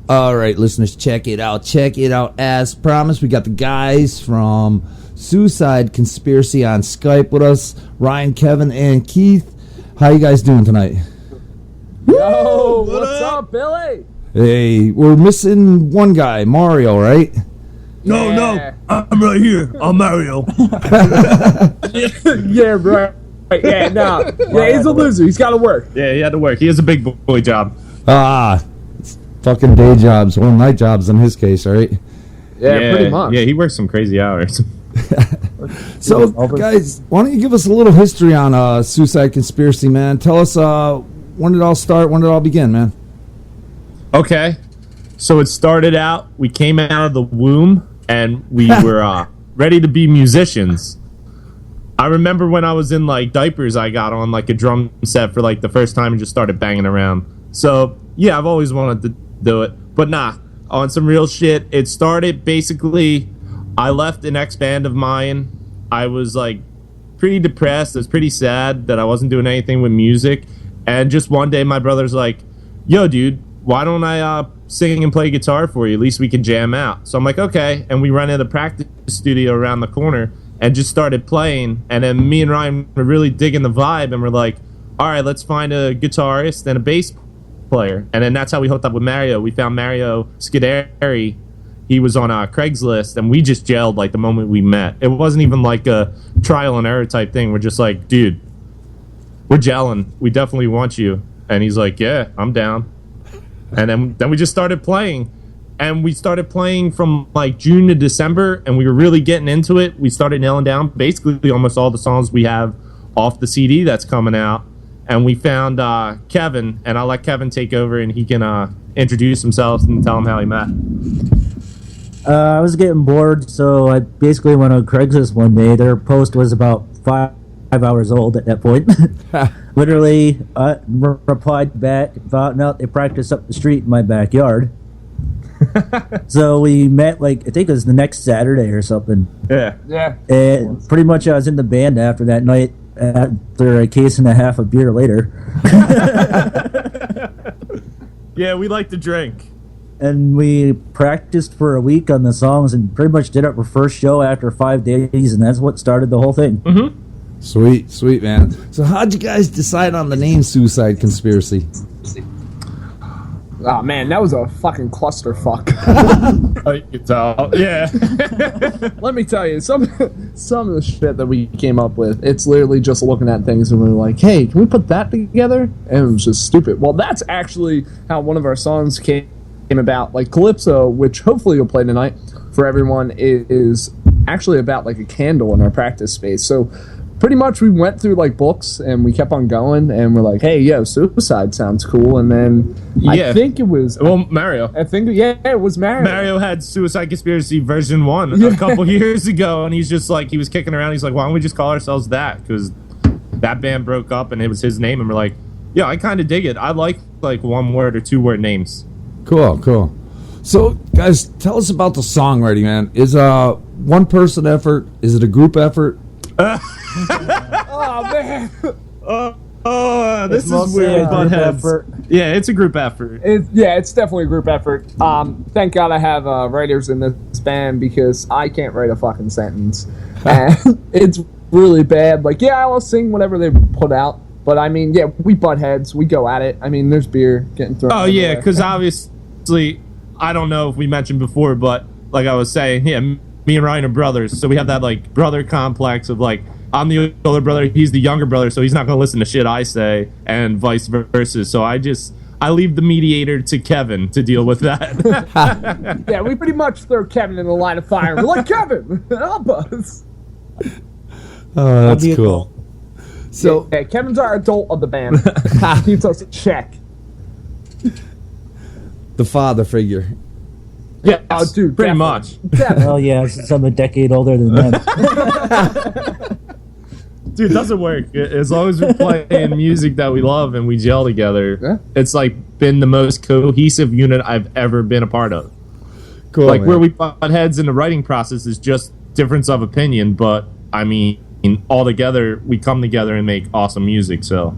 All right, listeners, check it out. Check it out. As promised, we got the guys from Suicide Conspiracy on Skype with us. Ryan, Kevin, and Keith. How you guys doing tonight? Yo, what's up, Billy? Hey, we're missing one guy, Mario, right? No, I'm right here. I'm Mario. Yeah, right. Yeah, no. Yeah, he's a loser. He's got to work. Yeah, he had to work. He has a big boy job. It's fucking day jobs, or night jobs in his case, right? Yeah, pretty much. Yeah, he works some crazy hours. So, guys, why don't you give us a little history on Suicide Conspiracy, man? Tell us when did it all start? When did it all begin, man? Okay, so it started out, we came out of the womb, and we were ready to be musicians. I remember when I was in, like, diapers, I got on, like, a drum set for, like, the first time and just started banging around. So, yeah, I've always wanted to do it. But nah, on some real shit, it started basically, I left an ex-band of mine. I was, like, pretty depressed. I was pretty sad that I wasn't doing anything with music. And just one day, my brother's like, yo, dude, why don't I sing and play guitar for you? At least we can jam out. So I'm like, okay. And we rented a practice studio around the corner and just started playing. And then me and Ryan were really digging the vibe, and we're like, all right, let's find a guitarist and a bass player. And then that's how we hooked up with Mario. We found Mario Scuderi. He was on Craigslist, and we just gelled like the moment we met. It wasn't even like a trial and error type thing. We're just like, dude, we're gelling. We definitely want you. And he's like, yeah, I'm down. And then we just started playing. And we started playing from like June to December, and we were really getting into it. We started nailing down basically almost all the songs we have off the CD that's coming out. And we found Kevin, and I'll let Kevin take over, and he can introduce himself and tell him how he met. I was getting bored, so I basically went on Craigslist one day. Their post was about 5 hours old at that point. Literally replied back, found out they practiced up the street in my backyard. So we met, like, I think it was the next Saturday or something. Yeah. And pretty much I was in the band after that night, after a case and a half of beer later. Yeah, we like to drink. And we practiced for a week on the songs and pretty much did our first show after 5 days, and that's what started the whole thing. Mm-hmm. Sweet, man. So how'd you guys decide on the name Suicide Conspiracy? Oh, man, that was a fucking clusterfuck. You can tell. Yeah. Let me tell you, some of the shit that we came up with, it's literally just looking at things and we're like, hey, can we put that together? And it was just stupid. Well, that's actually how one of our songs came about. Like Calypso, which hopefully you'll play tonight for everyone, is actually about like a candle in our practice space. So pretty much we went through like books and we kept on going, and we're like, hey, yo, suicide sounds cool. And then I think it was Mario. I think it was Mario. Mario had Suicide Conspiracy version 1 a couple years ago, and he's just like, he was kicking around. He's like, why don't we just call ourselves that? Because that band broke up and it was his name, and we're like, yeah, I kind of dig it. I like 1 word or 2 word names. Cool. So, guys, tell us about the songwriting, man. Is one person effort? Is it a group effort? Oh, man. This is weird. Yeah, it's a group effort. It's definitely a group effort. Thank God I have writers in this band, because I can't write a fucking sentence. And it's really bad. Like, yeah, I'll sing whatever they put out. But, I mean, yeah, we butt heads. We go at it. I mean, there's beer getting thrown. Oh, yeah, because obviously, I don't know if we mentioned before, but like I was saying, yeah, me and Ryan are brothers. So we have that, like, brother complex of, like, I'm the older brother, he's the younger brother, so he's not going to listen to shit I say, and vice versa. So I leave the mediator to Kevin to deal with that. Yeah, we pretty much throw Kevin in the line of fire. We're like, Kevin, help us. Oh, that's cool. So yeah, Kevin's our adult of the band. Keeps us in check. The father figure. Yeah, dude, pretty much. Well, yeah, since I'm a decade older than them. Dude, it doesn't work. As long as we're playing music that we love and we gel together, it's like been the most cohesive unit I've ever been a part of. Cool. Like, man, where we butt heads in the writing process is just difference of opinion, but I mean, all together we come together and make awesome music. So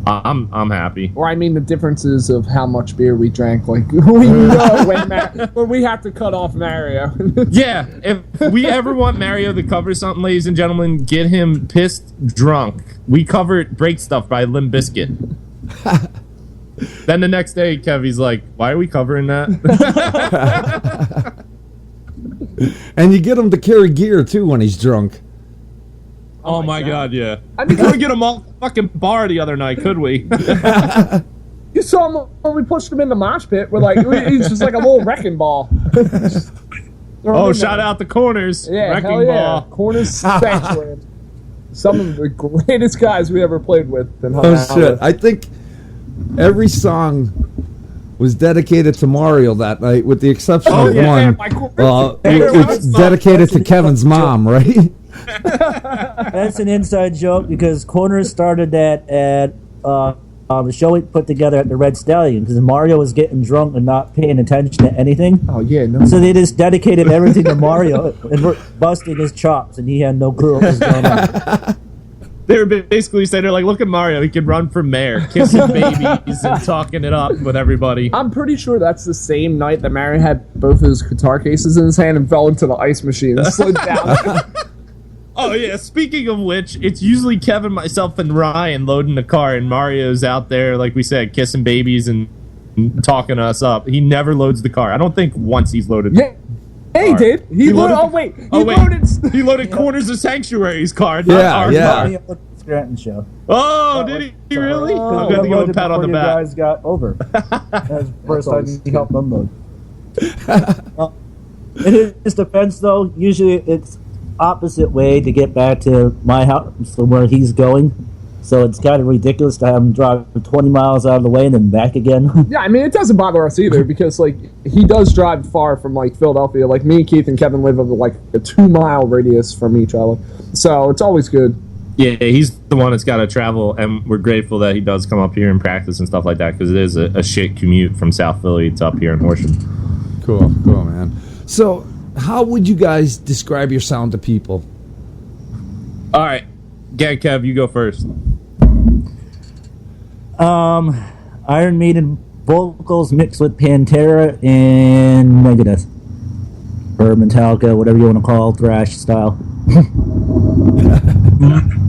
I'm happy. Or I mean the differences of how much beer we drank. Like we know when we have to cut off Mario. Yeah, if we ever want Mario to cover something, ladies and gentlemen, get him pissed drunk. We covered Break Stuff by Limp Bizkit. Then the next day, Kevy's like, why are we covering that? And you get him to carry gear, too, when he's drunk. Oh my god, yeah. I mean, couldn't get him all fucking bar the other night, could we? You saw him when we pushed him in the mosh pit. He's just like a little wrecking ball. Oh, shout out the Corners. Yeah, Wrecking hell yeah. Ball. Corners Sanctuary. Some of the greatest guys we ever played with. And hung Oh, out shit. with. I think every song was dedicated to Mario that night, with the exception of one. It's dedicated to Kevin's mom, right? That's an inside joke because Corners started that at the show we put together at the Red Stallion because Mario was getting drunk and not paying attention to anything. Oh, yeah, no. So they just dedicated everything to Mario and were busting his chops, and he had no clue what was going on. They were basically saying, they're like, look at Mario, he can run for mayor, kissing babies and talking it up with everybody. I'm pretty sure that's the same night that Mario had both his guitar cases in his hand and fell into the ice machine and slid down. Oh, yeah, speaking of which, it's usually Kevin, myself, and Ryan loading the car, and Mario's out there, like we said, kissing babies and talking us up. He never loads the car. I don't think once he's loaded the car. Yeah, he did. He loaded. Oh, wait. He loaded Corners of Sanctuary's car. Yeah. Scranton show. Oh, did he really? I'm going to give him a pat on the back. You guys got over. That was the first time he helped unload. In his defense, though, usually it's opposite way to get back to my house from where he's going. So it's kind of ridiculous to have him drive 20 miles out of the way and then back again. Yeah, I mean, it doesn't bother us either because, like, he does drive far from, like, Philadelphia. Like, me, Keith, and Kevin live over, like, a 2-mile radius from each other. So it's always good. Yeah, he's the one that's got to travel, and we're grateful that he does come up here and practice and stuff like that because it is a shit commute from South Philly to up here in Horsham. Cool, man. So, how would you guys describe your sound to people? All right, Kev, you go first. Iron Maiden vocals mixed with Pantera and Megadeth. Or Metallica, whatever you want to call it, thrash style.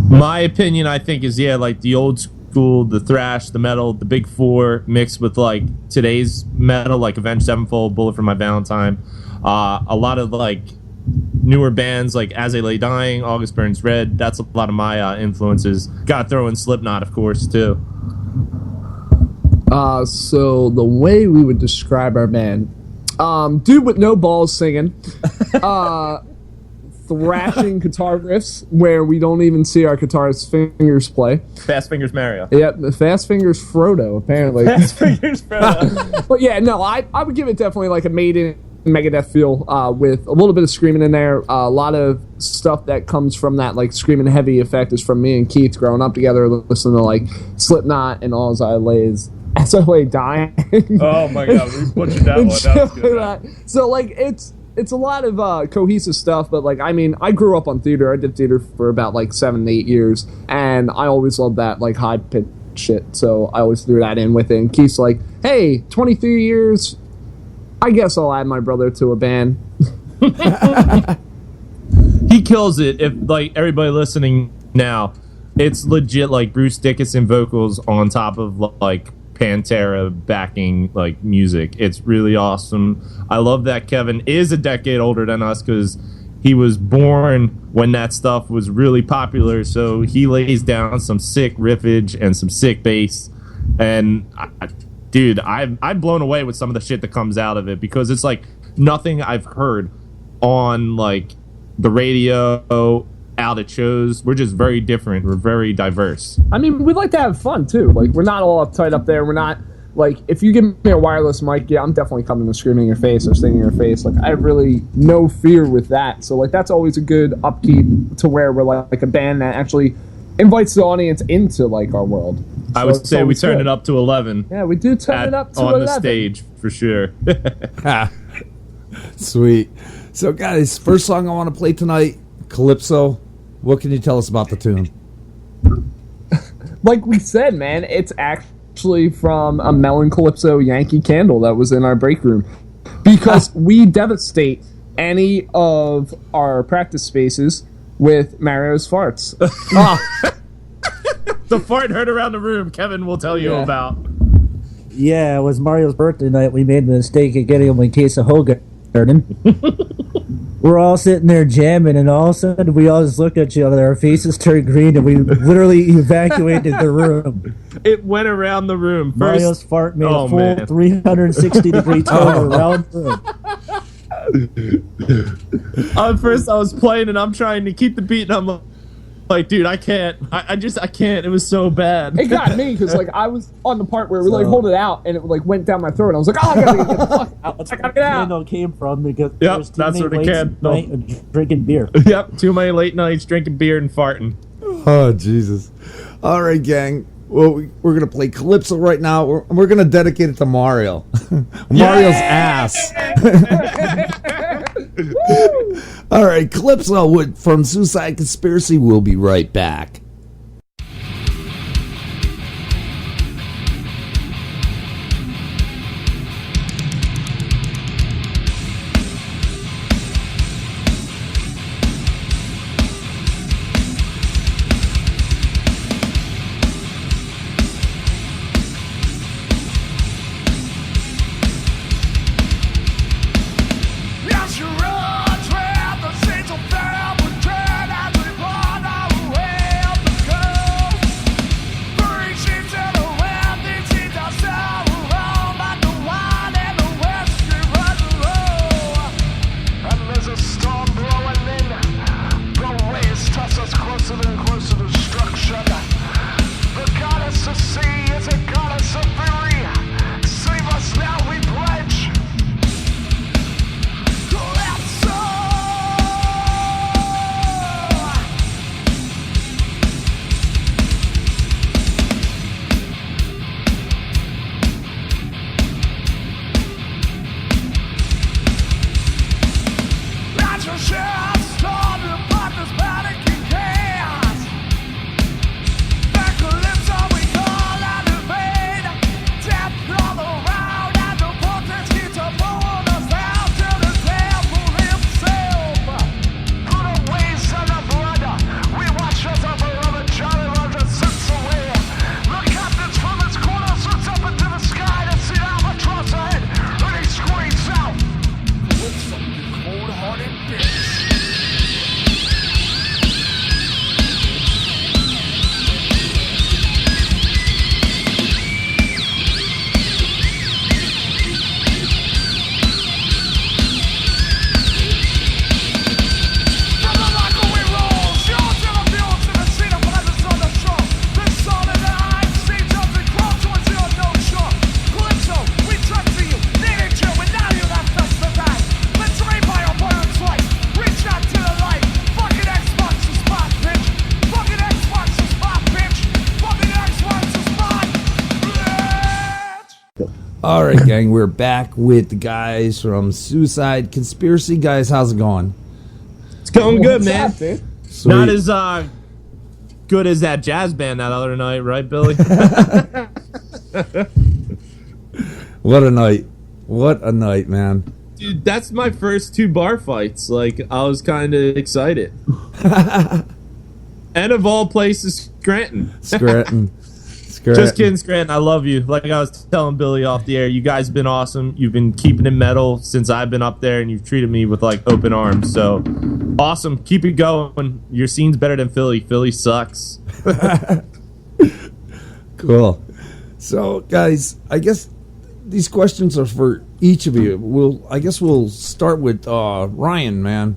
My opinion, I think, is, like the old school, the thrash, the metal, the big four, mixed with, like, today's metal, like Avenged Sevenfold, Bullet for My Valentine. A lot of, like, newer bands, like As I Lay Dying, August Burns Red. That's a lot of my influences. Gotta throw in Slipknot, of course, too. So the way we would describe our band, dude with no balls singing, thrashing guitar riffs where we don't even see our guitarist's fingers play. Fast Fingers Mario. Yep, the Fast Fingers Frodo, apparently. Fast Fingers Frodo. But yeah, no, I would give it definitely like a Maiden, Megadeth feel with a little bit of screaming in there. A lot of stuff that comes from that like screaming heavy effect is from me and Keith growing up together, listening to like Slipknot and As I Lay Dying. Oh my god, we butchered that one. That was good. So like it's a lot of cohesive stuff, but like I mean, I grew up on theater. I did theater for about like 7 to 8 years, and I always loved that like high pitched shit. So I always threw that in with it. And Keith's like, "Hey, 23 years. I guess I'll add my brother to a band." He kills it. If like everybody listening now, it's legit like Bruce Dickinson vocals on top of like Pantera backing like music. It's really awesome. I love that Kevin is a decade older than us because he was born when that stuff was really popular, so he lays down some sick riffage and some sick bass. And dude, I'm blown away with some of the shit that comes out of it because it's like nothing I've heard on like the radio, out at shows. We're just very different. We're very diverse. I mean, we like to have fun too. Like we're not all uptight up there. We're not like if you give me a wireless mic, yeah, I'm definitely coming and screaming in your face or singing in your face. Like I have really no fear with that. So like that's always a good upkeep to where we're like a band that actually invites the audience into like our world. I would say we turn it up to 11. Yeah, we do turn it up to 11 on the stage for sure. Sweet. So guys, first song I want to play tonight, Calypso. What can you tell us about the tune? like we said, man, it's actually from a Melon Calypso Yankee Candle that was in our break room. Because we devastate any of our practice spaces with Mario's farts. The fart heard around the room, Kevin will tell you about. Yeah, it was Mario's birthday night. We made the mistake of getting him a case of Hogarden. We're all sitting there jamming, and all of a sudden we all just looked at each other. Our faces turned green, and we literally evacuated the room. It went around the room. Mario's fart made a full 360-degree turn around the room. First, I was playing, and I'm trying to keep the beat, and I'm like, dude, I can't. I can't. It was so bad. It got me because like I was on the part where we like hold it out and it like went down my throat. And I was like, oh, I gotta get the fuck out. That's I where gotta the get out. candle came from because Yep, there's too that's many where the late candle- night of drinking beer. Yep, too many late nights drinking beer and farting. Oh, Jesus. All right, gang. Well, we're going to play Calypso right now. We're going to dedicate it to Mario. Mario's ass. All right, Calypso from Suicide Conspiracy. We'll be right back. Yes, you're right, the seeds of them would dread as we run away up the coast. Three sheets in the wind, these sheets are sail around like the wine in the whiskey runs low. And there's a storm blowing in, the waves toss us closer and closer to destruction. The goddess of sea is a goddess of fury. Save us now, we pledge. All right, gang, we're back with the guys from Suicide Conspiracy. Guys, how's it going? It's going good, What's man. up, dude? Sweet. Not as good as that jazz band that other night, right, Billy? What a night. What a night, man. Dude, that's my first 2 bar fights. Like, I was kind of excited. And of all places, Scranton. Scranton. Just kidding, Scranton. I love you. Like I was telling Billy off the air, you guys have been awesome. You've been keeping it metal since I've been up there, and you've treated me with like open arms. So awesome. Keep it going. Your scene's better than Philly. Philly sucks. Cool. So, guys, I guess these questions are for each of you. I guess we'll start with Ryan, man.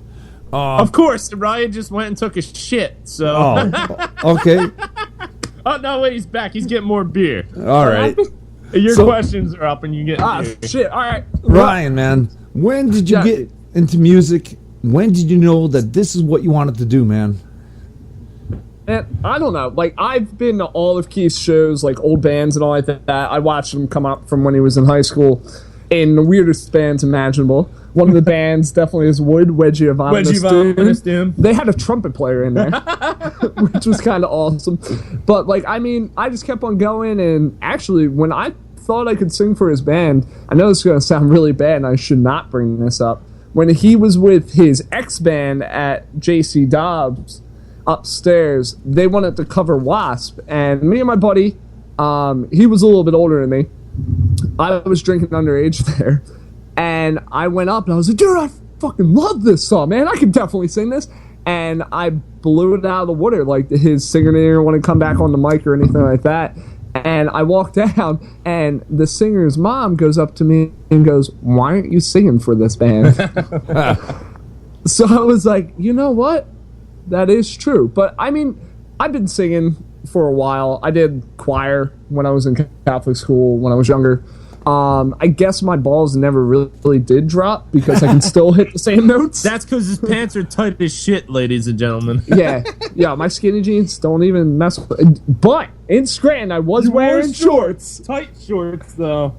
Of course, Ryan just went and took a shit. So. Oh, okay. Oh, no, wait, he's back. He's getting more beer. All right. Your questions are up and you get beer. Shit, alright. Ryan, man, when did you get into music? When did you know that this is what you wanted to do, man? And I don't know. Like, I've been to all of Keith's shows, like old bands and all like that. I watched him come up from when he was in high school. in the weirdest bands imaginable. One of the bands definitely is Wood, Wedgie of Doom. They had a trumpet player in there, which was kind of awesome. But, like, I mean, I just kept on going, and actually, when I thought I could sing for his band, I know this is going to sound really bad, and I should not bring this up. When he was with his ex-band at JC Dobbs upstairs, they wanted to cover Wasp, and me and my buddy, he was a little bit older than me. I was drinking underage there. And I went up and I was like, dude, I fucking love this song, man. I can definitely sing this. And I blew it out of the water. Like, his singer didn't want to come back on the mic or anything like that. And I walked down, and the singer's mom goes up to me and goes, why aren't you singing for this band? So I was like, you know what? That is true. But, I mean, I've been singing for a while. I did choir when I was in Catholic school when I was younger. I guess my balls never really did drop because I can still hit the same notes. That's because his pants are tight as shit, ladies and gentlemen. Yeah, my skinny jeans don't even mess with it. But in Scranton, I was wearing shorts. Tight shorts, though.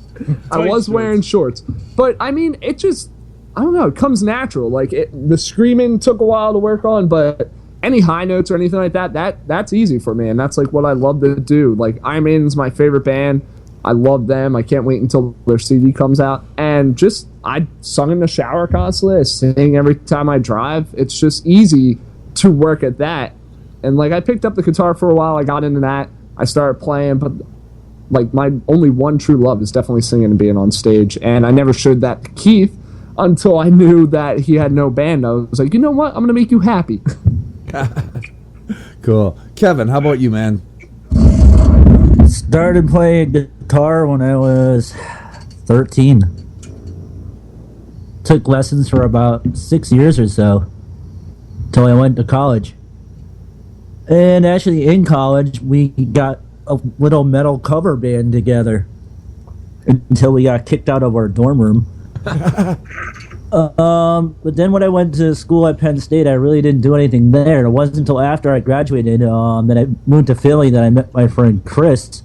I was wearing shorts. But, I mean, it just, I don't know, it comes natural. Like, the screaming took a while to work on, but any high notes or anything like that's easy for me, and that's, like, what I love to do. Like, Iron Maiden's my favorite band. I love them. I can't wait until their CD comes out. And just, I sung in the shower constantly. I sing every time I drive. It's just easy to work at that. And, like, I picked up the guitar for a while. I got into that. I started playing. But, like, my only one true love is definitely singing and being on stage. And I never showed that to Keith until I knew that he had no band. I was like, you know what? I'm going to make you happy. Cool. Kevin, how about you, man? Started playing guitar when I was 13. Took lessons for about 6 years or so till I went to college. And actually in college we got a little metal cover band together until we got kicked out of our dorm room. But then when I went to school at Penn State, I really didn't do anything there. It wasn't until after I graduated that I moved to Philly that I met my friend Chris.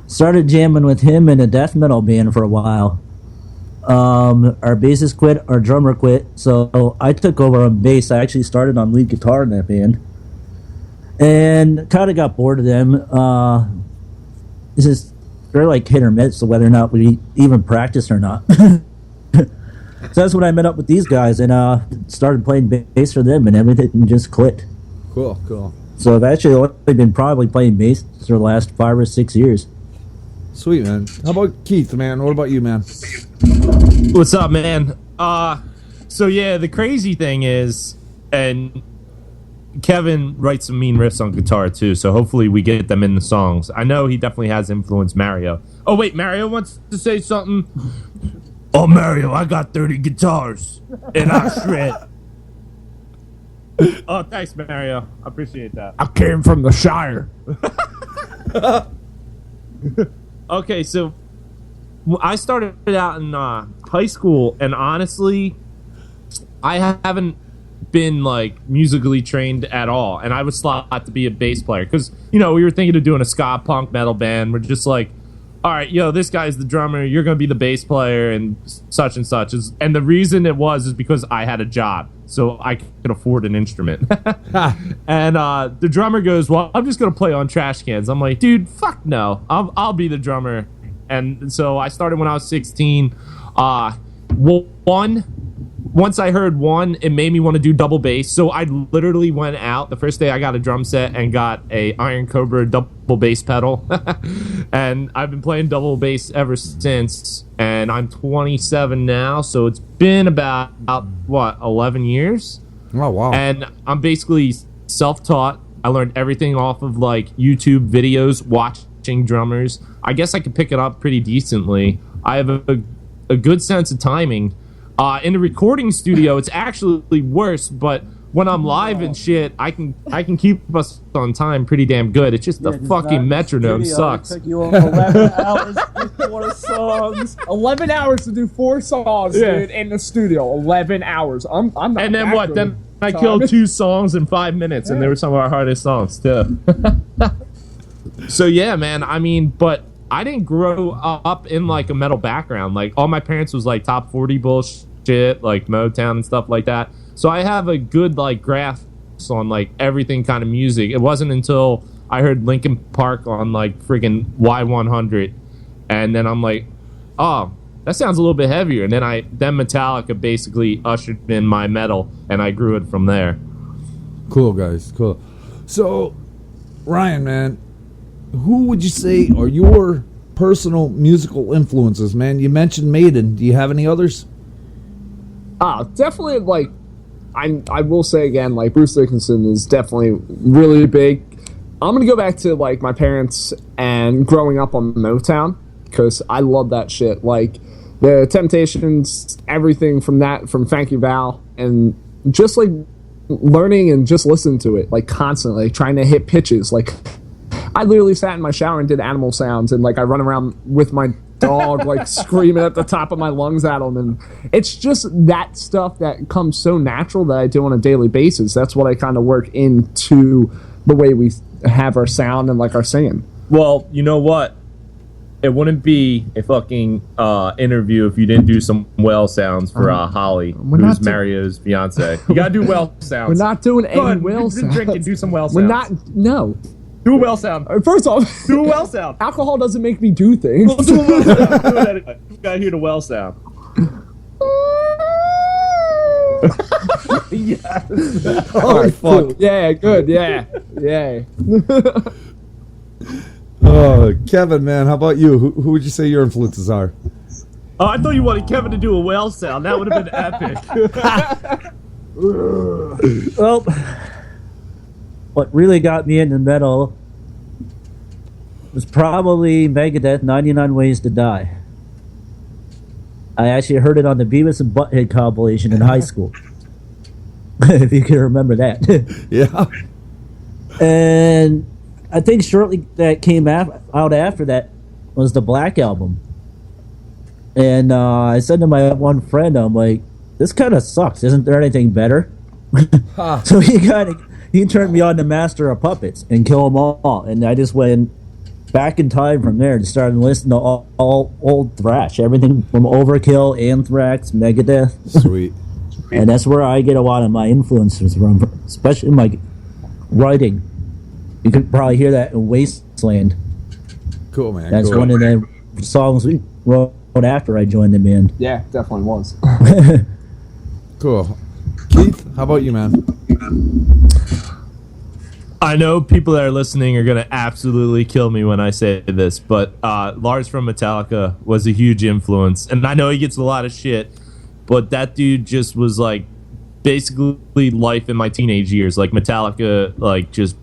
Started jamming with him in a death metal band for a while. Our bassist quit, our drummer quit, so I took over on bass. I actually started on lead guitar in that band. And kind of got bored of them. It's just, they're like hit or miss, so whether or not we even practice or not. So that's when I met up with these guys and started playing bass for them, and everything just clicked. Cool. So I've actually only been probably playing bass for the last 5 or 6 years. Sweet, man. How about Keith, man? What about you, man? What's up, man? So yeah, the crazy thing is, and Kevin writes some mean riffs on guitar too, so hopefully we get them in the songs. I know he definitely has influenced Mario. Oh wait, Mario wants to say something. Oh, Mario, I got 30 guitars, and I shred. Oh, thanks, Mario. I appreciate that. I came from the Shire. Okay, so I started out in high school, and honestly, I haven't been like musically trained at all, and I was slot to be a bass player because we were thinking of doing a ska punk metal band. We're just like, all right, this guy's the drummer, you're gonna be the bass player, and such and such. And the reason it was because I had a job, so I could afford an instrument. And the drummer goes, well, I'm just gonna play on trash cans. I'm like, dude, fuck no, I'll be the drummer. And so I started when I was 16. Once I heard one, it made me want to do double bass. So I literally went out the first day I got a drum set and got a Iron Cobra double bass pedal. And I've been playing double bass ever since. And I'm 27 now, so it's been about 11 years. Oh, wow. And I'm basically self-taught. I learned everything off of like YouTube videos, watching drummers. I guess I could pick it up pretty decently. I have a good sense of timing. In the recording studio, it's actually worse, but when I'm live and shit, I can keep us on time pretty damn good. It's just the fucking metronome sucks. It took you 11 hours to do 4 songs. 11 hours to do 4 songs, dude, in the studio. 11 hours. I'm not. And then what? Then I killed 2 songs in 5 minutes, and they were some of our hardest songs too. So yeah, man. I mean, but I didn't grow up in like a metal background. Like all my parents was like top 40 bullshit, like Motown and stuff like that. So I have a good like grasp on like everything kind of music. It wasn't until I heard Linkin Park on like friggin' Y100, and then I'm like, oh, that sounds a little bit heavier. And then Metallica basically ushered in my metal, and I grew it from there. Cool, guys. Cool. So, Ryan, man, who would you say are your personal musical influences, man? You mentioned Maiden. Do you have any others? Definitely, like, I will say again, like, Bruce Dickinson is definitely really big. I'm going to go back to, like, my parents and growing up on Motown, because I love that shit. Like, the Temptations, everything from that, from Thank You Val, and just, like, learning and just listening to it, like, constantly, trying to hit pitches. Like, I literally sat in my shower and did animal sounds, and, like, I run around with my dog, like, screaming at the top of my lungs at him, and it's just that stuff that comes so natural that I do on a daily basis. That's what I kind of work into the way we have our sound and like our singing. Well, you know what? It wouldn't be a fucking interview if you didn't do some whale sounds for Holly, who's Mario's fiance. You gotta do whale sounds. We're not doing Go any ahead, whale drink sounds. and do some whale sounds. We're not. No. Do a whale sound. First off, Do a whale sound. alcohol doesn't make me do things. We'll do a whale sound. Do it anyway. You gotta hear the whale sound. Yes. Oh, fuck. Yeah, good. Yeah. Yeah. Oh, Kevin, man, how about you? Who would you say your influences are? Oh, I thought you wanted Kevin to do a whale sound. That would have been epic. Well, what really got me into metal was probably Megadeth, 99 Ways to Die. I actually heard it on the Beavis and Butthead compilation in high school. If you can remember that. Yeah. And I think shortly that came out after that was the Black Album. And I said to my one friend, I'm like, this kind of sucks. Isn't there anything better? So he turned me on to Master of Puppets and Kill 'Em All. And I just went back in time from there and started listening to all old thrash. Everything from Overkill, Anthrax, Megadeth. Sweet. And that's where I get a lot of my influences from, especially in my writing. You could probably hear that in Wasteland. Cool, man. That's cool. one of the songs we wrote after I joined the band. Yeah, definitely was. Cool. Keith, how about you, man? I know people that are listening are going to absolutely kill me when I say this, but Lars from Metallica was a huge influence. And I know he gets a lot of shit, but that dude just was like basically life in my teenage years. Like Metallica, like just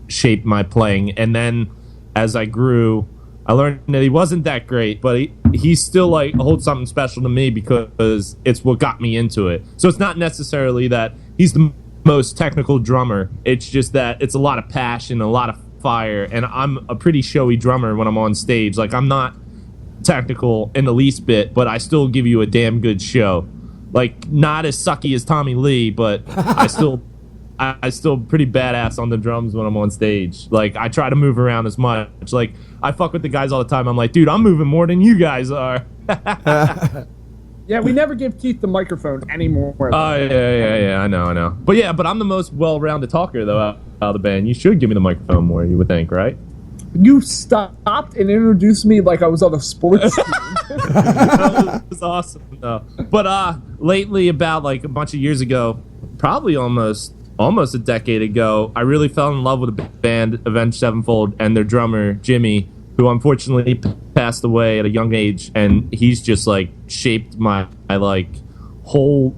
shaped my playing. And then as I grew, I learned that he wasn't that great, but he still like holds something special to me because it's what got me into it. So it's not necessarily that he's the most technical drummer. It's just that it's a lot of passion, a lot of fire, and I'm a pretty showy drummer when I'm on stage. Like I'm not technical in the least bit, but I still give you a damn good show. Like not as sucky as Tommy Lee, but I still pretty badass on the drums when I'm on stage. Like I try to move around as much. Like I fuck with the guys all the time. I'm like, dude, I'm moving more than you guys are. Yeah, we never give Keith the microphone anymore. Oh yeah. I know. But I'm the most well-rounded talker though out of the band. You should give me the microphone more. You would think, right? You stopped and introduced me like I was on a sports team. That was awesome. No. But lately, about like a bunch of years ago, probably almost a decade ago, I really fell in love with the band Avenged Sevenfold and their drummer Jimmy, who unfortunately passed away at a young age, and he's just like shaped my like whole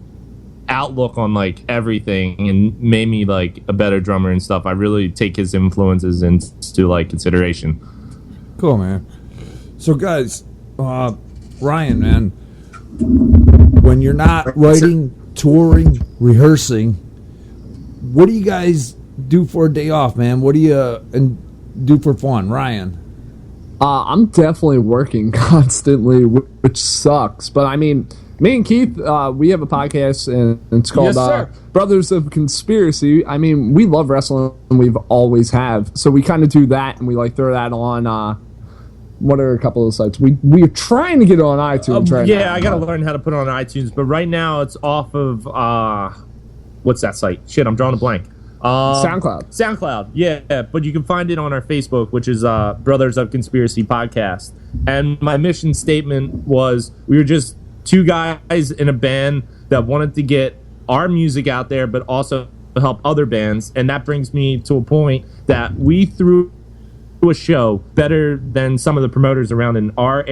outlook on like everything and made me like a better drummer and stuff. I really take his influences into like consideration. Cool, man. So, guys, Ryan, man, when you're not writing, touring, rehearsing, what do you guys do for a day off, man? What do you do for fun, Ryan? I'm definitely working constantly, which sucks. But I mean, me and Keith, we have a podcast, and it's called Brothers of Conspiracy. I mean, we love wrestling, and we've always have. So we kind of do that, and we like throw that on what are a couple of sites? We're trying to get it on iTunes right now. Yeah, I gotta learn how to put it on iTunes, but right now it's off of what's that site? Shit, I'm drawing a blank. SoundCloud, yeah, but you can find it on our Facebook, which is Brothers of Conspiracy Podcast. And my mission statement was we were just two guys in a band that wanted to get our music out there, but also help other bands. And that brings me to a point that we threw a show better than some of the promoters around in our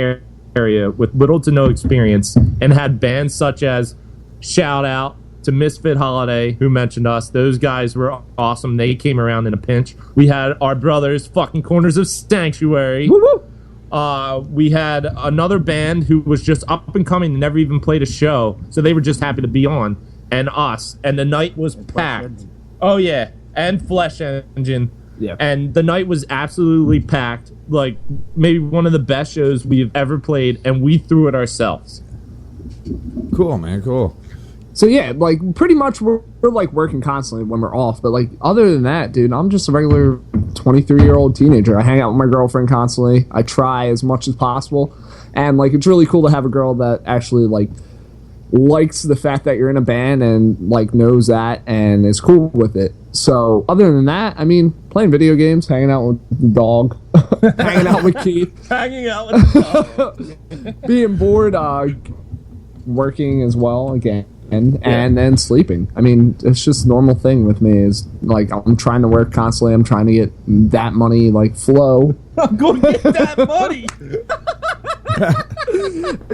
area with little to no experience, and had bands such as shout out to Misfit Holiday, who mentioned us. Those guys were awesome. They came around in a pinch. We had our brothers, fucking Corners of Sanctuary. We had another band who was just up and coming and never even played a show, so they were just happy to be on. And us. And the night was packed. Oh, yeah. And Flesh Engine. Yeah. And the night was absolutely packed. Like, maybe one of the best shows we've ever played, and we threw it ourselves. Cool, man. Cool. So yeah, like pretty much we're like working constantly when we're off, but like other than that, dude, I'm just a regular 23-year-old teenager. I hang out with my girlfriend constantly. I try as much as possible, and like it's really cool to have a girl that actually like likes the fact that you're in a band and like knows that and is cool with it. So other than that, I mean, playing video games, hanging out with the dog, hanging out with Keith, Hanging out with the dog. being bored, working as well again. And then sleeping. I mean, it's just a normal thing with me. Is like I'm trying to work constantly. I'm trying to get that money like flow. I'm going to get that money.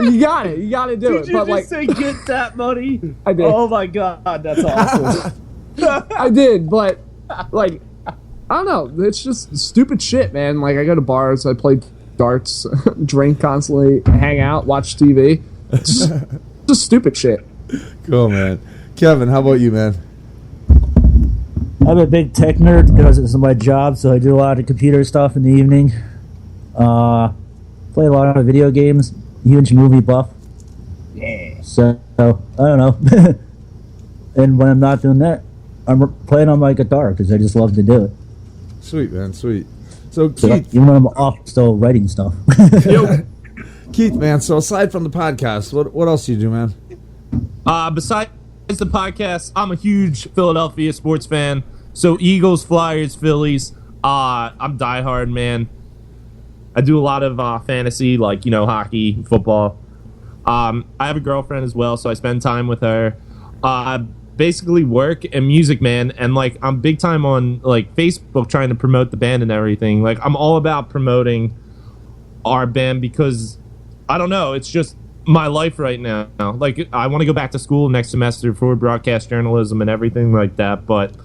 You got it. You got to do Did it. you But just like, say get that money? I did. Oh my god, that's awesome. I did. But like, I don't know. It's just stupid shit, man. Like I go to bars. I play darts, drink constantly, hang out, watch TV. It's just stupid shit. Cool, man. Kevin, how about you, man? I'm a big tech nerd because it's my job, so I do a lot of computer stuff in the evening. Play a lot of video games. Huge movie buff. Yeah. So I don't know. And when I'm not doing that, I'm playing on my guitar because I just love to do it. Sweet, man. Sweet. So, So Keith, even when I'm off, still writing stuff. Keith, man. So aside from the podcast, what else do you do, man? Besides the podcast, I'm a huge Philadelphia sports fan. So Eagles, Flyers, Phillies. I'm diehard, man. I do a lot of fantasy, like, you know, hockey, football. I have a girlfriend as well, so I spend time with her. Basically work and music, man. And like I'm big time on like Facebook trying to promote the band and everything. Like I'm all about promoting our band because I don't know, it's just my life right now. Like I want to go back to school next semester for broadcast journalism and everything like that, but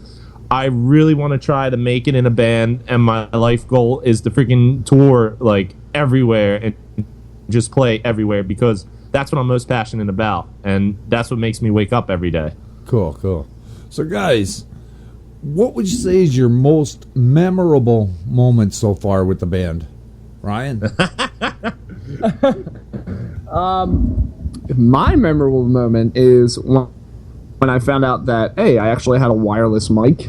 I really want to try to make it in a band, and my life goal is to freaking tour like everywhere and just play everywhere because that's what I'm most passionate about, and that's what makes me wake up every day. Cool, cool. So, guys, what would you say is your most memorable moment so far with the band? Ryan? My memorable moment is when I found out that, hey, I actually had a wireless mic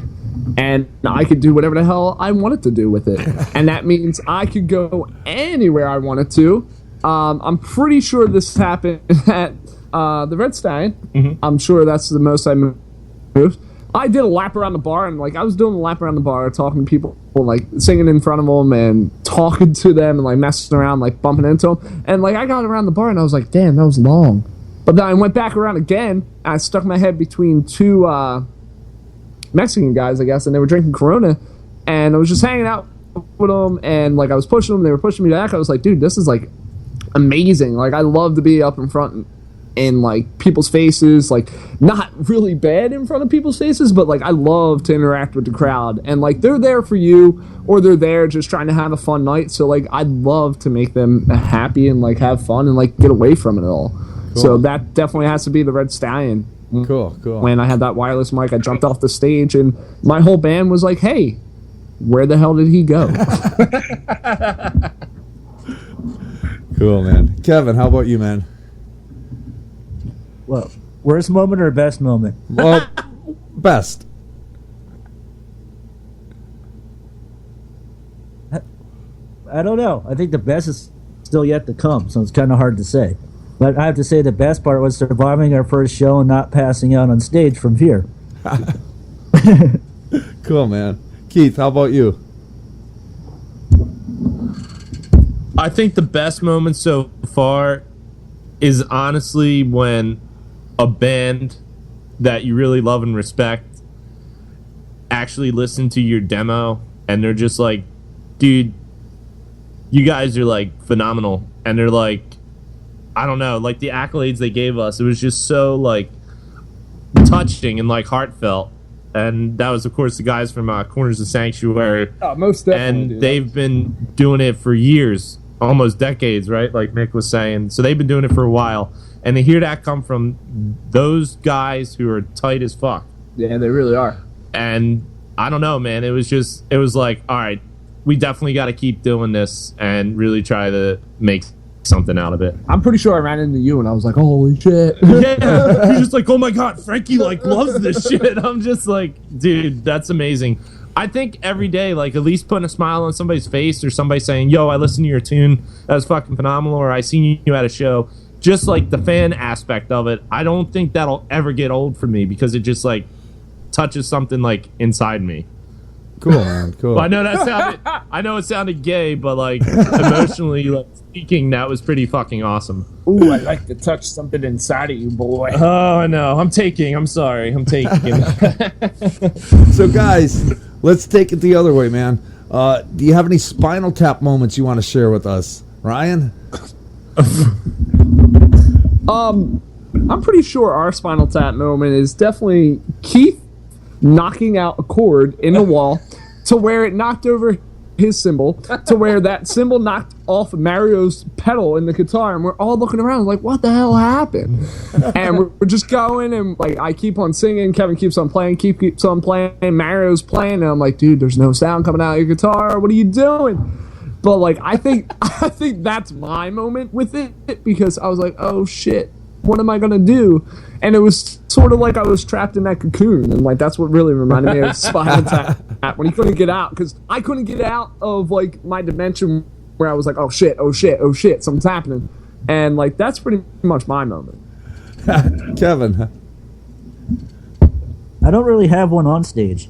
and I could do whatever the hell I wanted to do with it. And that means I could go anywhere I wanted to. I'm pretty sure this happened at the Red Stein. Mm-hmm. I'm sure that's the most I moved. I did a lap around the bar, and like I was doing a lap around the bar, talking to people, like singing in front of them and talking to them and like messing around, like bumping into them. And like I got around the bar and I was like, damn, that was long. But then I went back around again, and I stuck my head between two Mexican guys, I guess, and they were drinking Corona, and I was just hanging out with them, and like I was pushing them, they were pushing me back. I was like, dude, this is like amazing. Like I love to be up in front in like people's faces, like not really bad in front of people's faces, but like I love to interact with the crowd, and like they're there for you, or they're there just trying to have a fun night. So like I'd love to make them happy and like have fun and like get away from it all. Cool. So that definitely has to be the Red Stallion. Cool. When I had that wireless mic, I jumped off the stage and my whole band was like, hey, where the hell did he go? Cool, man. Kevin, how about you, man? Well, worst moment or best moment? Well, best. I I don't know. I think the best is still yet to come, so it's kind of hard to say. But I have to say the best part was surviving our first show and not passing out on stage from fear. Cool, man. Keith, how about you? I think the best moment so far is honestly when a band that you really love and respect actually listen to your demo and they're just like, dude, you guys are like phenomenal. And they're like, I don't know, like the accolades they gave us, it was just so like touching and like heartfelt. And that was, of course, the guys from Corners of Sanctuary. Oh, most definitely. And dude. they've been doing it for years, almost decades, right? Like Mick was saying. So they've been doing it for a while. And to hear that come from those guys who are tight as fuck. Yeah, they really are. And I don't know, man. It was like, all right, we definitely got to keep doing this and really try to make something out of it. I'm pretty sure I ran into you and I was like, holy shit. Yeah, you're just like, oh my god, Frankie like loves this shit. I'm just like, dude, that's amazing. I think every day, like at least putting a smile on somebody's face or somebody saying, yo, I listened to your tune, that was fucking phenomenal, or I seen you at a show, just like the fan aspect of it, I don't think that'll ever get old for me because it just like touches something like inside me. Cool, man. Cool. Well, I know it sounded gay, but like emotionally, like speaking, that was pretty fucking awesome. Ooh, I like to touch something inside of you, boy. Oh, I know. I'm taking. So, guys, let's take it the other way, man. Do you have any Spinal Tap moments you want to share with us, Ryan? I'm pretty sure our Spinal Tap moment is definitely Keith knocking out a cord in the wall to where it knocked over his cymbal, to where that cymbal knocked off Mario's pedal in the guitar, and we're all looking around like, what the hell happened? And we're just going, and like I keep on singing, Kevin keeps on playing, Keith keeps on playing, Mario's playing, and I'm like, dude, there's no sound coming out of your guitar, what are you doing? But like I think that's my moment with it, because I was like, oh shit, what am I gonna do? And it was sort of like I was trapped in that cocoon, and like that's what really reminded me of Spinal Tap when he couldn't get out, because I couldn't get out of like my dimension where I was like, oh shit, something's happening, and like that's pretty much my moment. Kevin. I don't really have one on stage.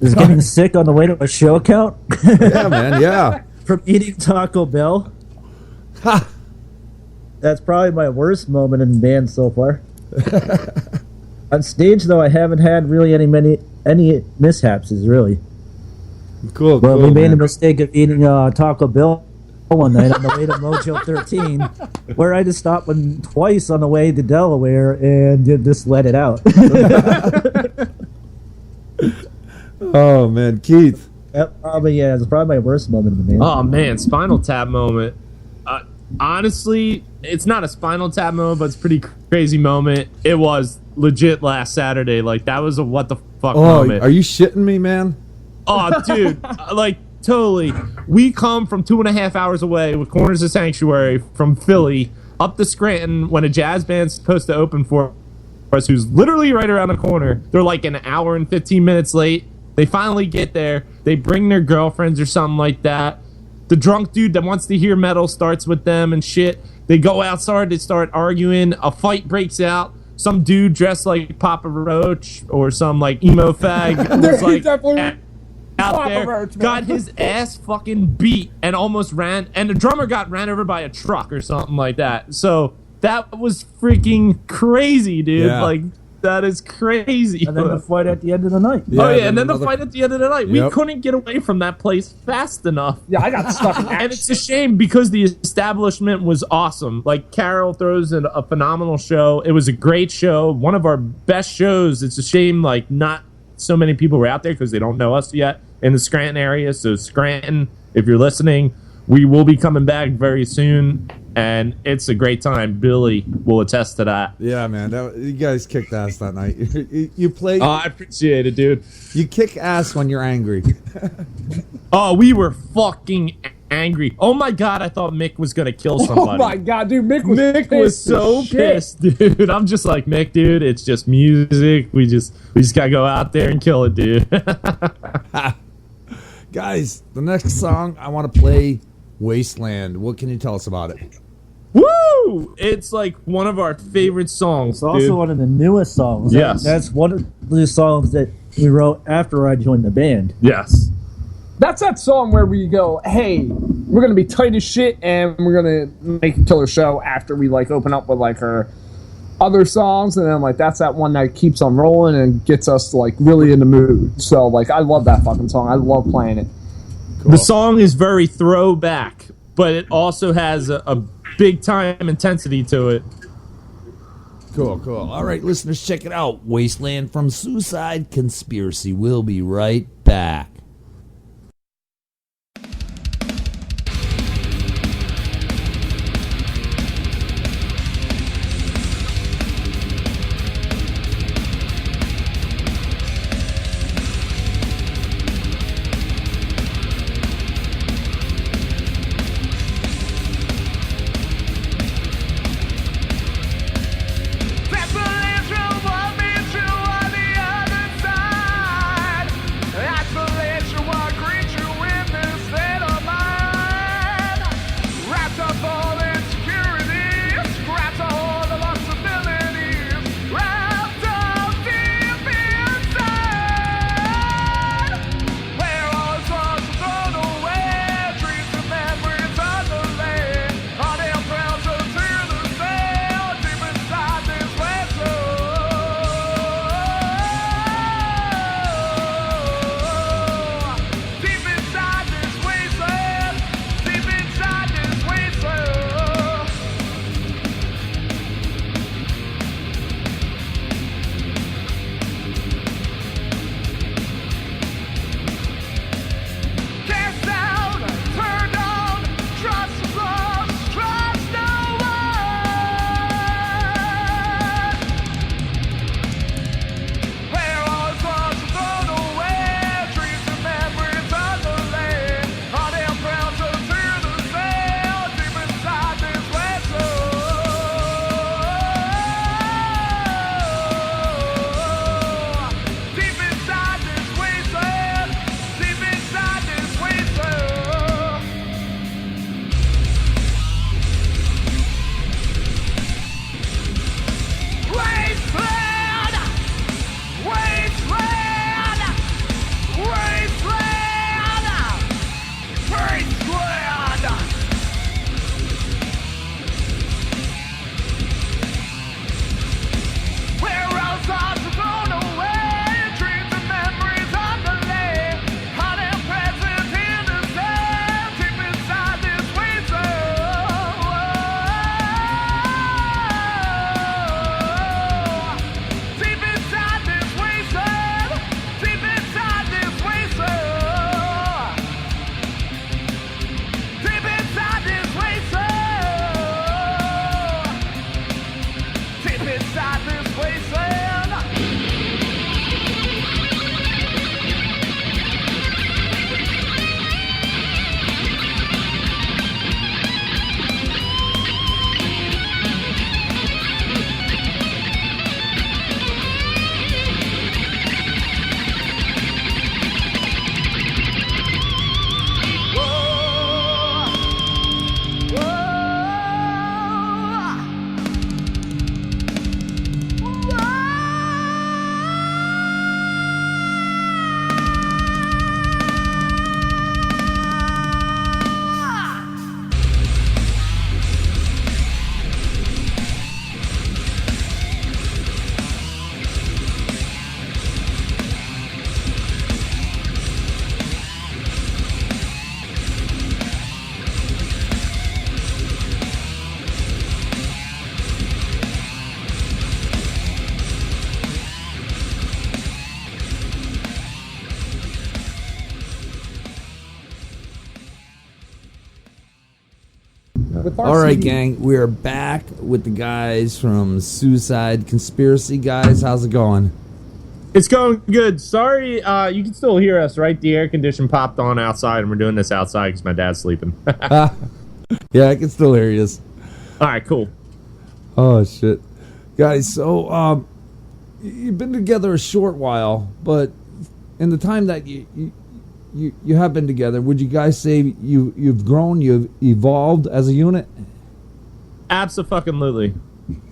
Is getting sick on the way to a show count? Yeah, man, yeah. From eating Taco Bell? Ha! That's probably my worst moment in the band so far. On stage, though, I haven't had really any mishaps, really. Cool, Well, we made man. a mistake of eating Taco Bell one night on the way to Mojo 13, where I just stopped twice on the way to Delaware and just let it out. Oh, man. Keith. It's probably my worst moment in the band. Oh man, Spinal Tap moment. Honestly, it's not a Spinal Tap moment, but it's a pretty crazy moment. It was legit last Saturday. Like that was a what the fuck moment. Are you shitting me, man? Oh, dude, like totally. We come from 2.5 hours away with Corners of Sanctuary from Philly up to Scranton when a jazz band's supposed to open for us, who's literally right around the corner. They're like an hour and 15 minutes late. They finally get there. They bring their girlfriends or something like that. The drunk dude that wants to hear metal starts with them and shit. They go outside, they start arguing. A fight breaks out. Some dude dressed like Papa Roach or some like emo fag was like out there, Roach, got his ass fucking beat and almost ran. And the drummer got ran over by a truck or something like that. So that was freaking crazy, dude. Yeah. Like that is crazy. And then the fight at the end of the night. Oh yeah, and then the fight at the end of the night. We Yep. couldn't get away from that place fast enough. Yeah, I got stuck in that. And it's a shame because the establishment was awesome. Like Carol throws in a phenomenal show. It was a great show, one of our best shows. It's a shame like not so many people were out there because they don't know us yet in the Scranton area. So Scranton, if you're listening, we will be coming back very soon. And it's a great time. Billy will attest to that. Yeah, man. You guys kicked ass that night. You play. Oh, I appreciate it, dude. You kick ass when you're angry. Oh, we were fucking angry. Oh my god, I thought Mick was gonna kill somebody. Oh my god, dude, Mick Mick was so pissed, dude. I'm just like, Mick, dude, it's just music. We just gotta go out there and kill it, dude. Guys, the next song I want to play, Wasteland. What can you tell us about it? Woo! It's like one of our favorite songs. It's also dude. one of the newest songs. Yes. That's one of the songs that we wrote after I joined the band. Yes. That's that song where we go, hey, we're gonna be tight as shit, and we're gonna make a killer show after we like open up with like our other songs, and then like that's that one that keeps on rolling and gets us like really in the mood. So like I love that fucking song. I love playing it. Cool. The song is very throwback, but it also has a big time intensity to it. Cool. All right, listeners, check it out. Wasteland from Suicide Conspiracy. We'll be right back. Isolation will meet you on the other side. Isolation will greet you in this state of mind. Wrapped up all insecurities, scrapped all the possibilities, wrapped up deep inside. Where all the songs are thrown away, dreams and memories underlay. All the umbrellas are to the sail, deep inside this vessel. Deep inside this wasteland, deep inside this wasteland. Cast down, turned on, trust is lost, trust no one. Where all the songs are thrown away, dreams and memories underlay. All the umbrellas are to the sail, deep inside this vessel. Deep inside this wasteland, deep inside this wasteland. Wasteland! Wasteland! Wasteland! Wasteland! Where all stars are thrown away, dreams and memories underlay. Hot and present in the sand, deep inside this wasteland. Deep inside this wasteland, deep inside this wasteland. Deep inside this wasteland. Deep inside this wasteland. Whoa. With our All right, CD gang, we are back with the guys from Suicide Conspiracy. Guys, how's it going? It's going good. Sorry, you can still hear us, right? The air condition popped on outside, and we're doing this outside because my dad's sleeping. Yeah, I can still hear you. All right, cool. Oh shit, guys. So, you've been together a short while, but in the time that you have been together. Would you guys say you've grown, you've evolved as a unit? Abso-fucking-lutely.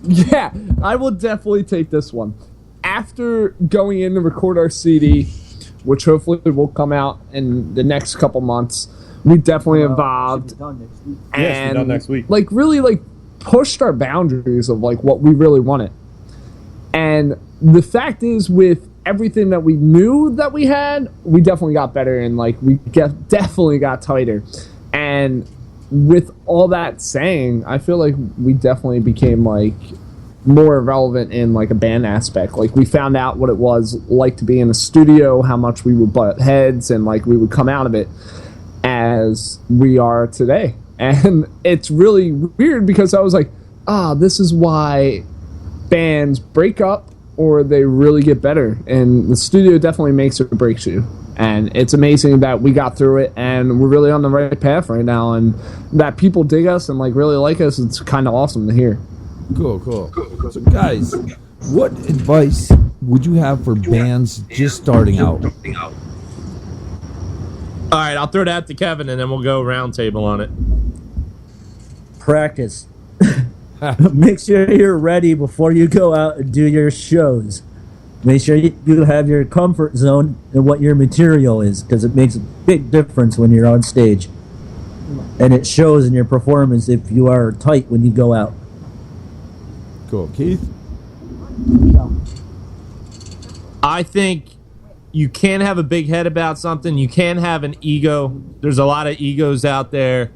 Yeah, I will definitely take this one. After going in to record our CD, which hopefully will come out in the next couple months, we definitely evolved Yes, we're and done next week. like really like pushed our boundaries of like what we really wanted. And the fact is, with everything that we knew that we had, we definitely got better and like definitely got tighter. And with all that saying, I feel like we definitely became like more relevant in like a band aspect. Like we found out what it was like to be in a studio, how much we would butt heads, and like we would come out of it as we are today. And it's really weird because I was like, this is why bands break up or they really get better. And the studio definitely makes or breaks you. And it's amazing that we got through it and we're really on the right path right now, and that people dig us and like really like us. It's kind of awesome to hear. Cool. So, guys, what advice would you have for bands just starting out? All right, I'll throw that to Kevin, and then we'll go round table on it. Practice. Make sure you're ready before you go out and do your shows. Make sure you have your comfort zone and what your material is, because it makes a big difference when you're on stage. And it shows in your performance if you are tight when you go out. Cool. Keith? I think you can't have a big head about something. You can't have an ego. There's a lot of egos out there.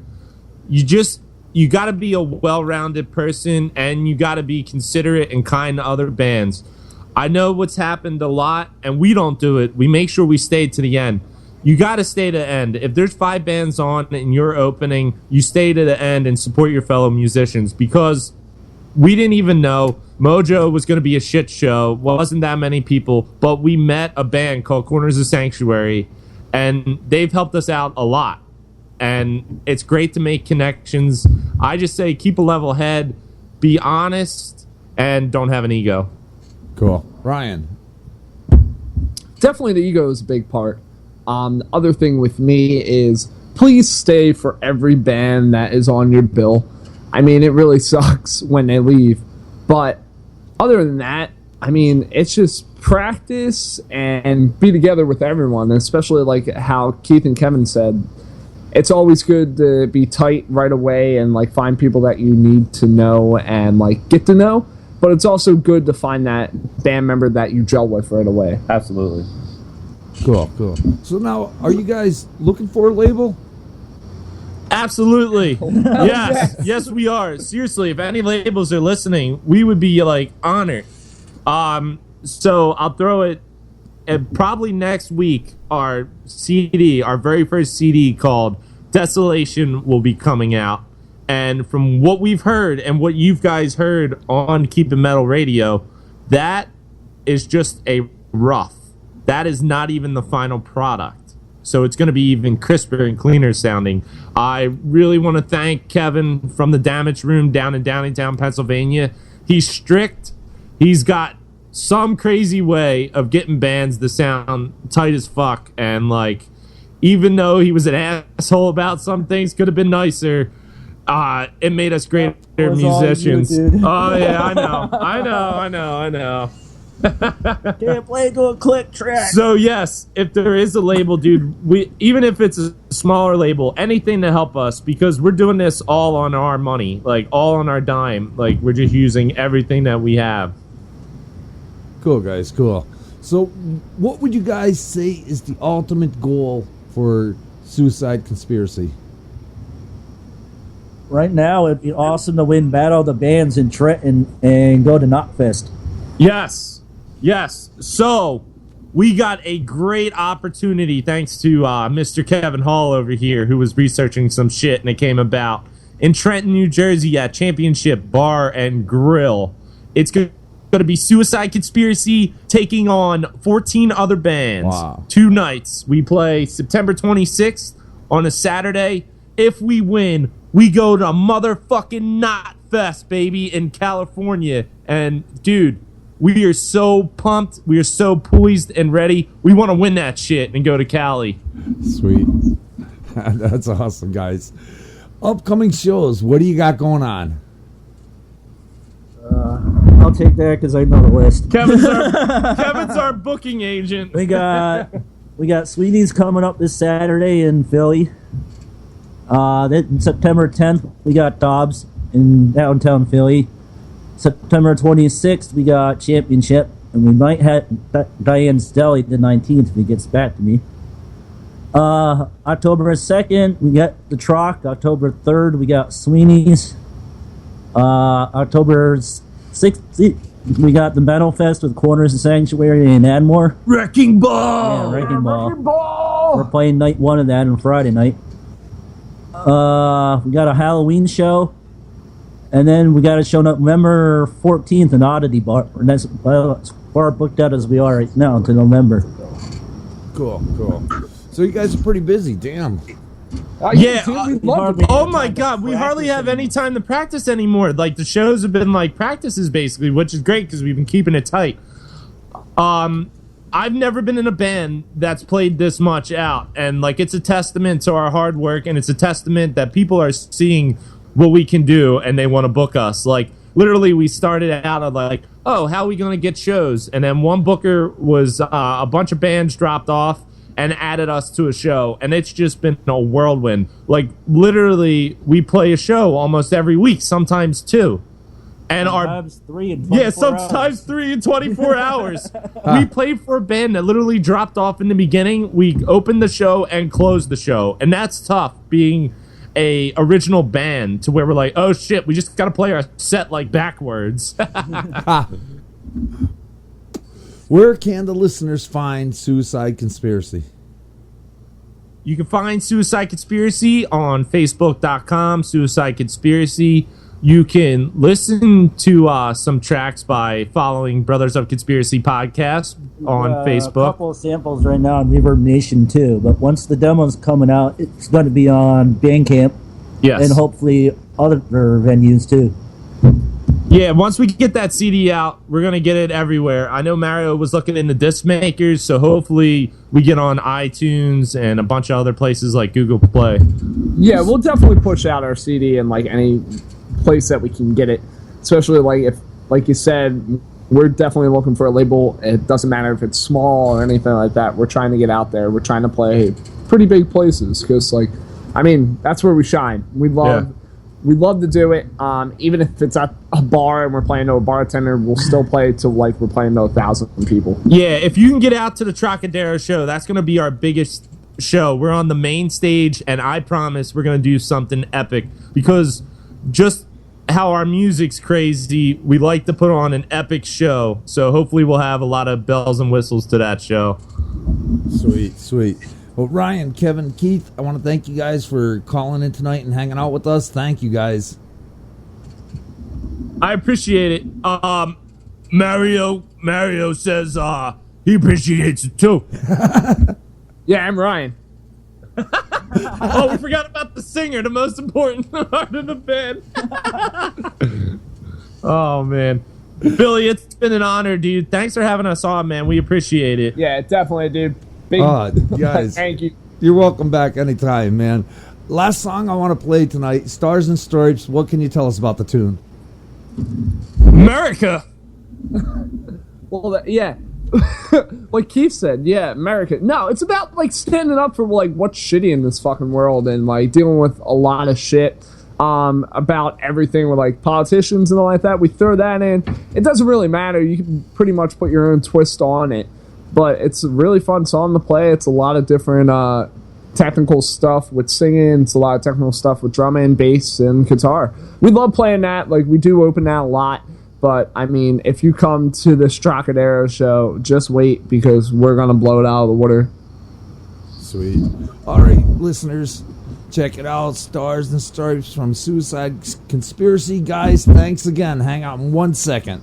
You got to be a well-rounded person, and you got to be considerate and kind to other bands. I know what's happened a lot, and we don't do it. We make sure we stay to the end. You got to stay to the end. If there's 5 bands on and you're opening, you stay to the end and support your fellow musicians, because we didn't even know Mojo was going to be a shit show. Wasn't that many people, but we met a band called Corners of Sanctuary, and they've helped us out a lot. And it's great to make connections. I just say keep a level head, be honest, and don't have an ego. Cool. Ryan? Definitely the ego is a big part. The other thing with me is please stay for every band that is on your bill. I mean, it really sucks when they leave. But other than that, I mean, it's just practice and be together with everyone, especially like how Keith and Kevin said. It's always good to be tight right away and like find people that you need to know and like get to know. But it's also good to find that band member that you gel with right away. Absolutely. Cool. So now, are you guys looking for a label? Absolutely. Yes, we are. Seriously, if any labels are listening, we would be like honored. So I'll throw it. And probably next week, our CD, our very first CD called Desolation, will be coming out. And from what we've heard and what you guys heard on Keep It Metal Radio, that is just a rough. That is not even the final product. So it's going to be even crisper and cleaner sounding. I really want to thank Kevin from the Damage Room down in Downingtown, Pennsylvania. He's strict. He's got some crazy way of getting bands to sound tight as fuck. And, like, even though he was an asshole about some things, could have been nicer, it made us greater musicians. Oh, yeah, I know. Can't play to a click track. So yes, if there is a label, dude, we even if it's a smaller label, anything to help us, because we're doing this all on our money, like all on our dime. Like we're just using everything that we have. Cool, guys. Cool. So, what would you guys say is the ultimate goal for Suicide Conspiracy? Right now, it'd be awesome to win Battle of the Bands in Trenton and go to Knotfest. Yes. So we got a great opportunity thanks to Mr. Kevin Hall over here, who was researching some shit, and it came about in Trenton, New Jersey at Championship Bar and Grill. It's going to be Suicide Conspiracy taking on 14 other bands. Wow. 2 nights. We play September 26th on a Saturday. If we win, we go to motherfucking Knotfest, baby, in California. And, dude, we are so pumped. We are so poised and ready. We want to win that shit and go to Cali. Sweet. That's awesome, guys. Upcoming shows. What do you got going on? I'll take that because I know the list. Kevin's our booking agent. We got Sweeties coming up this Saturday in Philly. Then September 10th, we got Dobbs in downtown Philly. September 26th, we got Championship, and we might have Diane's Deli the 19th if he gets back to me. October 2nd, we got the Troc. October 3rd, we got Sweeney's. October 6th, we got the Metal Fest with Corners of Sanctuary and Admore. Wrecking Ball! Yeah, Wrecking Ball. We're playing night one of that on Friday night. We got a Halloween show. And then we got a show November 14th in Oddity Bar. And that's as far booked out as we are right now until November. Cool. So you guys are pretty busy. Damn. Yeah. We love it. Oh my God, we hardly have any time to practice anymore. Like the shows have been like practices basically, which is great because we've been keeping it tight. I've never been in a band that's played this much out, and like it's a testament to our hard work, and it's a testament that people are seeing what we can do, and they want to book us. Like literally, we started out of like, oh, how are we gonna get shows? And then one booker was a bunch of bands dropped off and added us to a show, and it's just been a whirlwind. Like literally, we play a show almost every week, sometimes two. And sometimes 3 in 24 sometimes hours. 3 in 24 hours. We played for a band that literally dropped off in the beginning. We opened the show and closed the show, and that's tough being a original band to where we're like, oh shit, we just got to play our set like backwards. Where can the listeners find Suicide Conspiracy? You can find Suicide Conspiracy on Facebook.com, Suicide Conspiracy. You can listen to some tracks by following Brothers of Conspiracy podcast on A Facebook. couple of samples right now on Reverb Nation too, but once the demo's coming out, it's going to be on Bandcamp Yes. and hopefully other venues too. Yeah, once we get that CD out, we're going to get it everywhere. I know Mario was looking into disc makers, so hopefully we get on iTunes and a bunch of other places like Google Play. Yeah, we'll definitely push out our CD in like any place that we can get it. Especially like if, like you said, we're definitely looking for a label. It doesn't matter if it's small or anything like that. We're trying to get out there. We're trying to play pretty big places because, like, I mean, that's where we shine. We love to do it. Even if it's at a bar and we're playing to a bartender, we'll still play to like we're playing to 1,000 people. Yeah, if you can get out to the Trocadero show, that's going to be our biggest show. We're on the main stage, and I promise we're going to do something epic because just how our music's crazy, we like to put on an epic show. So hopefully we'll have a lot of bells and whistles to that show. Sweet. Well, Ryan, Kevin, Keith, I want to thank you guys for calling in tonight and hanging out with us. Thank you, guys. I appreciate it. Mario says he appreciates it too. Yeah, I'm Ryan. Oh, we forgot about the singer, the most important part of the band. Oh, man. Billy, it's been an honor, dude. Thanks for having us on, man. We appreciate it. Yeah, definitely, dude. Big Guys, thank you. You're welcome back anytime, man. Last song I want to play tonight, Stars and Stripes. What can you tell us about the tune? America. Well, yeah. Like Keith said, yeah, America. No, it's about like standing up for like what's shitty in this fucking world and like dealing with a lot of shit about everything with like politicians and all like that. We throw that in. It doesn't really matter. You can pretty much put your own twist on it. But it's a really fun song to play. It's a lot of different technical stuff with singing. It's a lot of technical stuff with drum and bass and guitar. We love playing that. Like, we do open that a lot. But, I mean, if you come to this Trocadero show, just wait because we're going to blow it out of the water. Sweet. All right, listeners, check it out. Stars and Stripes from Suicide Conspiracy. Guys, thanks again. Hang out in 1 second.